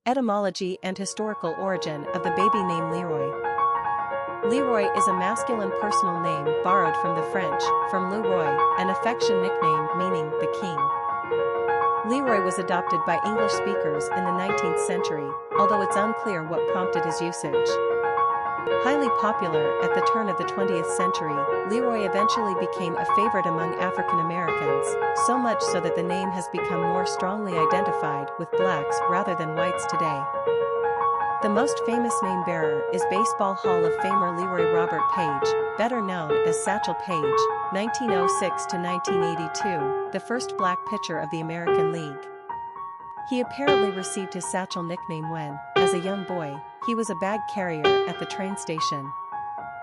Etymology and historical origin of the baby name Leroy. Leroy is a masculine personal name borrowed from the French, from Leroy, an affection nickname meaning the king. Leroy was adopted by English speakers in the 19th century, although it's unclear what prompted his usage. Highly popular at the turn of the 20th century, Leroy eventually became a favorite among African Americans, so much so that the name has become more strongly identified with blacks rather than whites today. The most famous name bearer is Baseball Hall of Famer Leroy Robert Paige, better known as Satchel Paige, 1906 to 1982, the first black pitcher of the American League. He apparently received his Satchel nickname when, as a young boy, he was a bag carrier at the train station.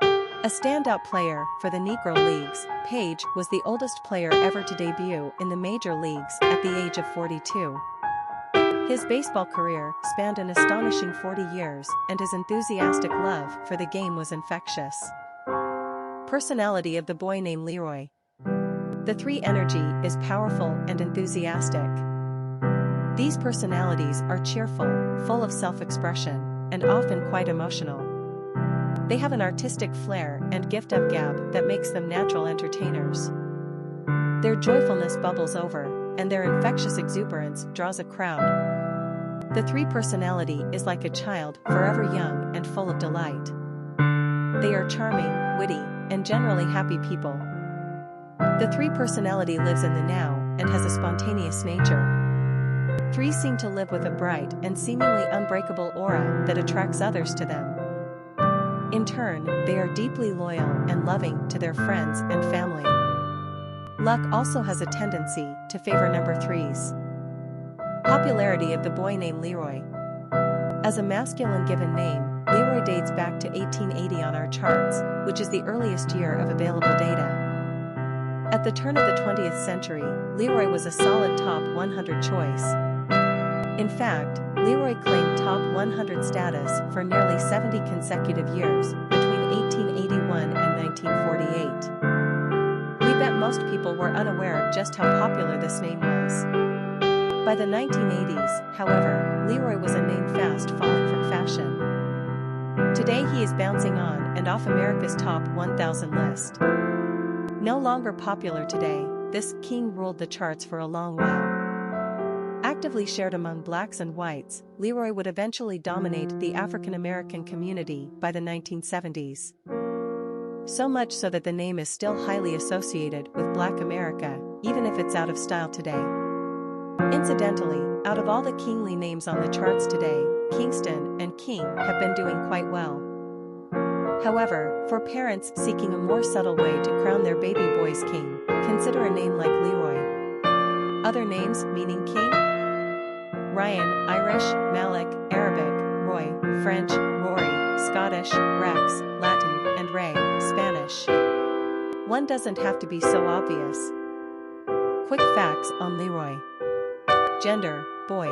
A standout player for the Negro Leagues, Paige was the oldest player ever to debut in the major leagues at the age of 42. His baseball career spanned an astonishing 40 years, and his enthusiastic love for the game was infectious. Personality of the boy named Leroy. The 3 energy is powerful and enthusiastic. These personalities are cheerful, full of self-expression, and often quite emotional. They have an artistic flair and gift of gab that makes them natural entertainers. Their joyfulness bubbles over, and their infectious exuberance draws a crowd. The 3 personality is like a child, forever young and full of delight. They are charming, witty, and generally happy people. The 3 personality lives in the now and has a spontaneous nature. 3 seem to live with a bright and seemingly unbreakable aura that attracts others to them. In turn, they are deeply loyal and loving to their friends and family. Luck also has a tendency to favor number 3s. Popularity of the boy named Leroy. As a masculine given name, Leroy dates back to 1880 on our charts, which is the earliest year of available data. At the turn of the 20th century, Leroy was a solid top 100 choice. In fact, Leroy claimed top 100 status for nearly 70 consecutive years, between 1881 and 1948. We bet most people were unaware of just how popular this name was. By the 1980s, however, Leroy was a name fast falling from fashion. Today he is bouncing on and off America's top 1,000 list. No longer popular today, this king ruled the charts for a long while. Actively shared among blacks and whites, Leroy would eventually dominate the African American community by the 1970s. So much so that the name is still highly associated with Black America, even if it's out of style today. Incidentally, out of all the kingly names on the charts today, Kingston and King have been doing quite well. However, for parents seeking a more subtle way to crown their baby boy's king, consider a name like Leroy. Other names meaning king? Ryan, Irish, Malik, Arabic, Roy, French, Rory, Scottish, Rex, Latin, and Ray, Spanish. One doesn't have to be so obvious. Quick facts on Leroy. Gender, boy.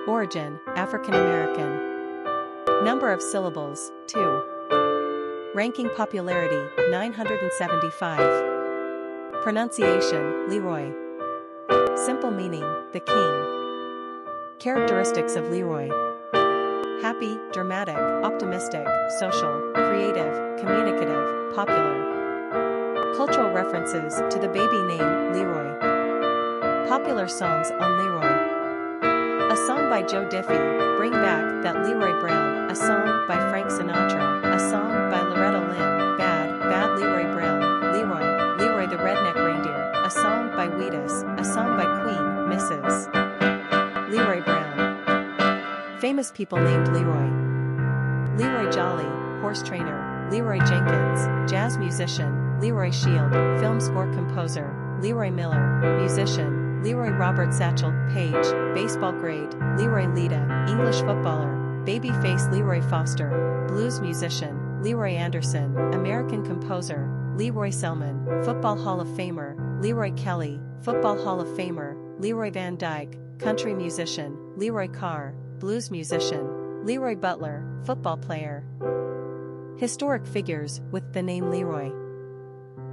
Origin, African American. Number of syllables, 2. Ranking popularity, 975. Pronunciation, Leroy. Simple meaning, the king. Characteristics of Leroy. Happy, dramatic, optimistic, social, creative, communicative, popular. Cultural references to the baby name, Leroy. Popular songs on Leroy. A song by Joe Diffie, Bring Back That Leroy Brown. A song by Frank Sinatra. A song by Loretta Lynn, Bad, Bad Leroy Brown. Leroy, Leroy the Redneck Reindeer. A song by Wheatus. A song by Queen, Mrs. Leroy Brown. Famous people named Leroy. Leroy Jolley, horse trainer. Leroy Jenkins, jazz musician. Leroy Shield, film score composer. Leroy Miller, musician. Leroy Robert Satchel Paige, baseball great. Leroy Lida, English footballer. Babyface Leroy Foster, blues musician. Leroy Anderson, American composer. Leroy Selman, Football Hall of Famer. Leroy Kelly, Football Hall of Famer. Leroy Van Dyke, country musician. Leroy Carr, blues musician. Leroy Butler, football player. Historic figures with the name Leroy.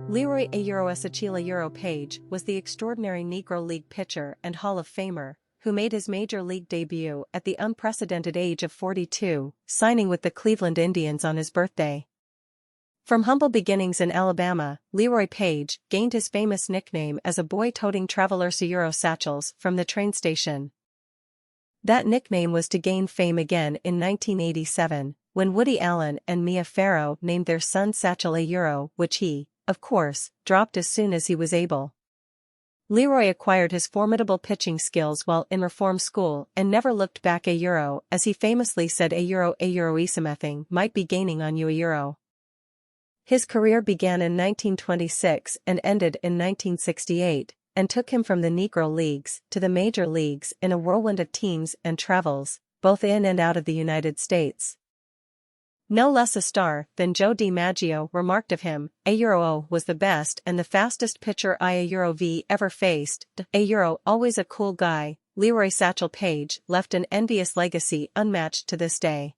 Leroy Satchel Paige was the extraordinary Negro League pitcher and Hall of Famer, who made his major league debut at the unprecedented age of 42, signing with the Cleveland Indians on his birthday. From humble beginnings in Alabama, Leroy Paige gained his famous nickname as a boy toting Travelers Euro satchels from the train station. That nickname was to gain fame again in 1987, when Woody Allen and Mia Farrow named their son Satchel a Euro, which he, of course, dropped as soon as he was able. Leroy acquired his formidable pitching skills while in reform school and never looked back a Euro, as he famously said a Euroisomething might be gaining on you a Euro. His career began in 1926 and ended in 1968, and took him from the Negro leagues to the major leagues in a whirlwind of teams and travels, both in and out of the United States. No less a star than Joe DiMaggio remarked of him, "A Euro was the best and the fastest pitcher a Euro V ever faced. A Euro always a cool guy." Leroy Satchel Paige left an envious legacy unmatched to this day.